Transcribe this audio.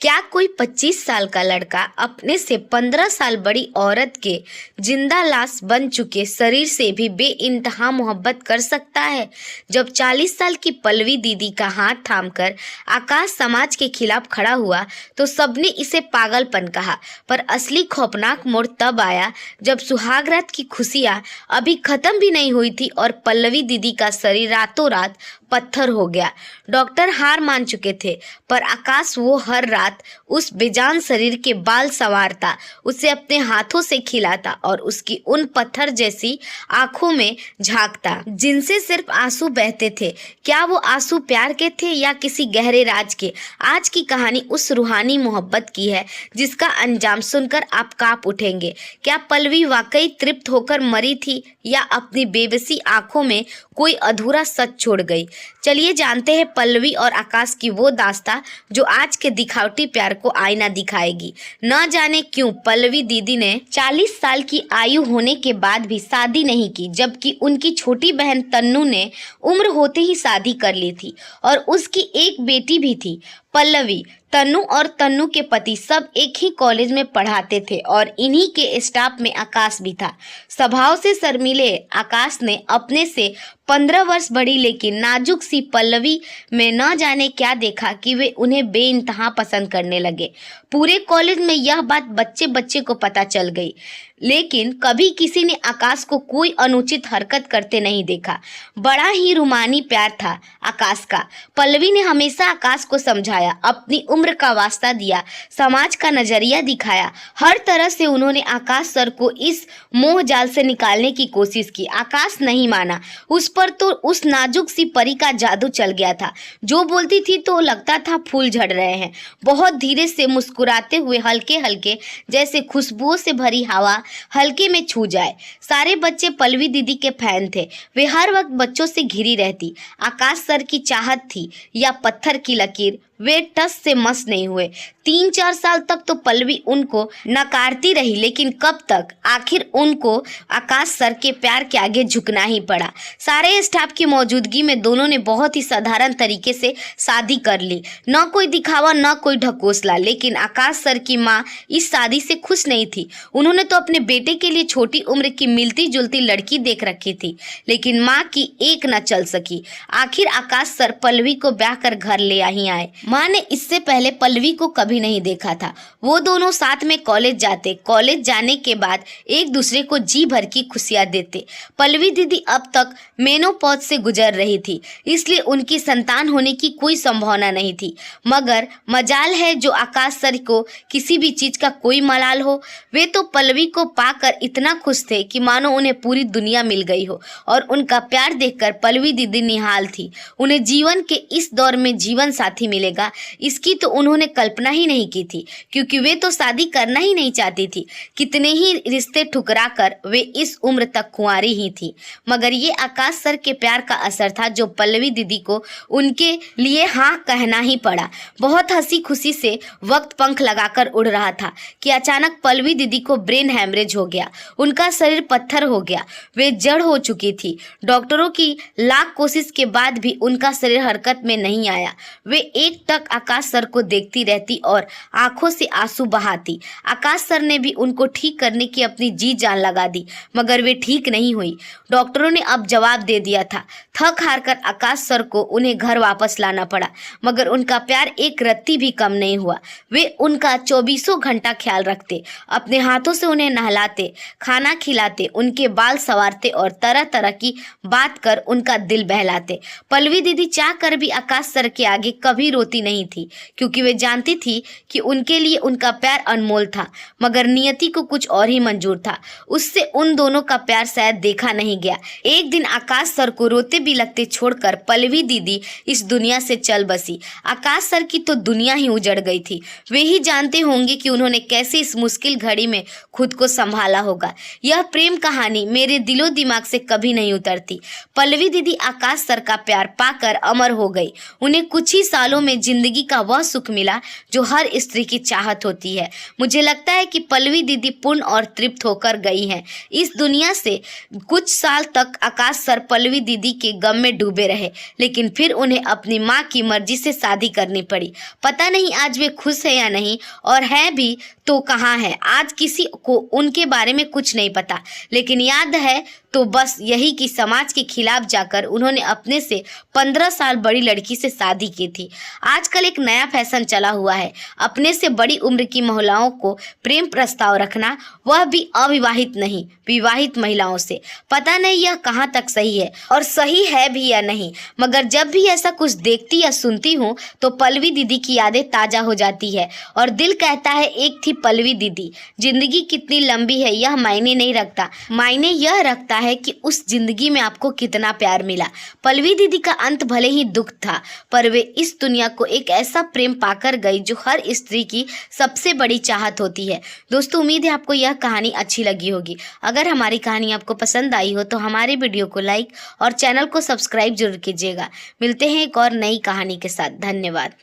क्या कोई 25 साल का लड़का अपने से 15 साल बड़ी औरत के जिंदा लाश बन चुके शरीर से भी बेइंतहा मोहब्बत कर सकता है? जब 40 साल की पल्लवी दीदी का हाथ थामकर आकाश समाज के खिलाफ खड़ा हुआ तो सबने इसे पागलपन कहा। पर असली खौफनाक मोड़ तब आया जब सुहागरात की खुशियां अभी खत्म भी नहीं हुई थी और पल्लवी दीदी का शरीर रातों रात पत्थर हो गया। डॉक्टर हार मान चुके थे, पर आकाश वो हर रात उस बेजान शरीर के बाल संवारता, उसे अपने हाथों से खिलाता और उसकी उन पत्थर जैसी आंखों में झांकता जिनसे सिर्फ आंसू बहते थे। क्या वो आंसू प्यार के थे या किसी गहरे राज के? आज की कहानी उस रूहानी मोहब्बत की है जिसका अंजाम सुनकर आप कांप उठेंगे। क्या पल्लवी वाकई तृप्त होकर मरी थी या अपनी बेबसी आंखों में कोई अधूरा सच छोड़ गई? चलिए जानते हैं पल्लवी और आकाश की वो दास्तां जो आज के दिखावटी प्यार को आईना दिखाएगी। न जाने क्यों पल्लवी दीदी ने 40 साल की आयु होने के बाद भी शादी नहीं की, जबकि उनकी छोटी बहन तन्नू ने उम्र होते ही शादी कर ली थी और उसकी एक बेटी भी थी। पल्लवी, तन्नू और तन्नू के पति सब एक ही कॉलेज में पढ़ाते थे और इन्हीं के स्टाफ में आकाश भी था। स्वभाव से शर्मीले आकाश ने अपने से 15 वर्ष बड़ी लेकिन नाजुक सी पल्लवी में न जाने क्या देखा कि वे उन्हें बेइंतहा पसंद करने लगे। पूरे कॉलेज में यह बात बच्चे बच्चे को पता चल गई, लेकिन कभी किसी ने आकाश को कोई अनुचित हरकत करते नहीं देखा। बड़ा ही रूमानी प्यार था आकाश का। पल्लवी ने हमेशा आकाश को समझाया, अपनी उम्र का वास्ता दिया, समाज का नजरिया दिखाया। हर तरह से उन्होंने आकाश सर को इस मोह जाल से निकालने की कोशिश की। आकाश नहीं माना। उस पर तो उस नाजुक सी परी का जादू चल गया था। जो बोलती थी तो लगता था फूल झड़ रहे हैं। बहुत धीरे से मुस्कुराते हुए हल्के हल्के जैसे खुशबुओं से भरी हवा हल्के में छू जाए। सारे बच्चे पल्लवी दीदी के फैन थे। वे हर वक्त बच्चों से घिरी रहती। आकाश सर की चाहत थी या पत्थर की लकीर, वे टस से मस नहीं हुए। 3-4 साल तक तो पल्लवी उनको नकारती रही, लेकिन कब तक? आखिर उनको आकाश सर के प्यार के आगे झुकना ही पड़ा। सारे स्टाफ की मौजूदगी में दोनों ने बहुत ही साधारण तरीके से शादी कर ली। न कोई दिखावा न कोई ढकोसला। लेकिन आकाश सर की माँ इस शादी से खुश नहीं थी। उन्होंने तो अपने बेटे के लिए छोटी उम्र की मिलती जुलती लड़की देख रखी थी, लेकिन माँ की एक न चल सकी। आखिर आकाश सर पल्लवी को ब्याह कर घर ले ही आए। माँ ने इससे पहले पल्लवी को कभी नहीं देखा था। वो दोनों साथ में कॉलेज जाते, कॉलेज जाने के बाद एक दूसरे को जी भर की खुशियां देते। पल्लवी दीदी अब तक मेनोपॉज से गुजर रही थी, इसलिए उनकी संतान होने की कोई संभावना नहीं थी। मगर मजाल है जो आकाश सर को किसी भी चीज का कोई मलाल हो। वे तो पल्लवी को पाकर इतना खुश थे कि मानो उन्हें पूरी दुनिया मिल गई हो, और उनका प्यार देखकर पल्लवी दीदी निहाल थी। उन्हें जीवन के इस दौर में जीवन साथी मिलेगा, इसकी तो उन्होंने कल्पना ही नहीं की थी, क्योंकि वे तो शादी करना ही नहीं चाहती थी। कितने ही रिश्ते ठुकरा कर वे इस उम्र तक कुंवारी ही थी। मगर ये आकाश सर के प्यार का असर था जो पल्लवी दीदी को उनके लिए हाँ कहना ही पड़ा। बहुत हंसी खुशी से वक्त पंख लगाकर उड़ रहा था कि अचानक पल्लवी दीदी को ब्रेन हैमरेज हो गया। उनका शरीर पत्थर हो गया। वे जड़ हो चुकी थी। डॉक्टरों की लाख कोशिश के बाद भी उनका शरीर हरकत में नहीं आया। वे एक टक आकाश सर को देखती रहती और आंखों से आंसू बहाती। आकाश सर ने भी उनको ठीक करने की अपनी जी जान लगा दी, मगर वे ठीक नहीं हुई। डॉक्टरों ने अब जवाब दे दिया था। थक हार कर आकाश सर को उन्हें घर वापस लाना पड़ा, मगर उनका प्यार एक रत्ती भी कम नहीं हुआ। वे उनका 24 घंटा ख्याल रखते, अपने हाथों से उन्हें नहलाते, खाना खिलाते, उनके बाल संवारते और तरह तरह की बात कर उनका दिल बहलाते। पल्लवी दीदी चाह कर भी आकाश सर के आगे कभी रोती नहीं थी, क्योंकि वे जानती थी कि उनके लिए उनका प्यार अनमोल था। मगर नियति को कुछ और ही मंजूर था। उससे उन दोनों का प्यार शायद देखा नहीं गया। एक दिन आकाश सर को रोते बिलखते छोड़कर पल्लवी दीदी इस दुनिया से चल बसी। आकाश सर की तो दुनिया ही उजड़ गई थी। वे ही जानते होंगे कि उन्होंने कैसे इस मुश्किल घड़ी में खुद को संभाला होगा। यह प्रेम कहानी मेरे दिलो दिमाग से कभी नहीं उतरती। पल्लवी दीदी आकाश सर का प्यार पाकर अमर हो गई। उन्हें कुछ ही सालों में जिंदगी का वह सुख मिला जो हर स्त्री की चाहत होती है। मुझे लगता है कि पल्लवी दीदी पूर्ण और तृप्त होकर गई हैं इस दुनिया से। कुछ साल तक आकाश सर पल्लवी दीदी के गम में डूबे रहे, लेकिन फिर उन्हें अपनी माँ की मर्जी से शादी करनी पड़ी। पता नहीं आज वे खुश है या नहीं, और है भी तो कहाँ है। आज किसी को उनके बारे में कुछ नहीं पता, लेकिन याद है तो बस यही कि समाज के खिलाफ जाकर उन्होंने अपने से 15 साल बड़ी लड़की से शादी की थी। आजकल एक नया फैशन चला हुआ है अपने से बड़ी उम्र की महिलाओं को प्रेम प्रस्ताव रखना, वह भी अविवाहित नहीं, विवाहित महिलाओं से। पता नहीं यह कहाँ तक सही है, और सही है भी या नहीं, मगर जब भी ऐसा कुछ देखती या सुनती हूँ तो पल्लवी दीदी की यादें ताजा हो जाती है और दिल कहता है एक थी पल्लवी दीदी। जिंदगी कितनी लंबी है यह मायने नहीं रखता, मायने यह रखता है कि उस जिंदगी में आपको कितना प्यार मिला। पल्लवी दीदी का अंत भले ही दुख था, पर वे इस दुनिया को एक ऐसा प्रेम पाकर गई जो हर स्त्री की सबसे बड़ी चाहत होती है। दोस्तों, उम्मीद है आपको यह कहानी अच्छी लगी होगी। अगर हमारी कहानी आपको पसंद आई हो तो हमारे वीडियो को लाइक और चैनल को सब्सक्राइब जरूर कीजिएगा। मिलते हैं एक और नई कहानी के साथ। धन्यवाद।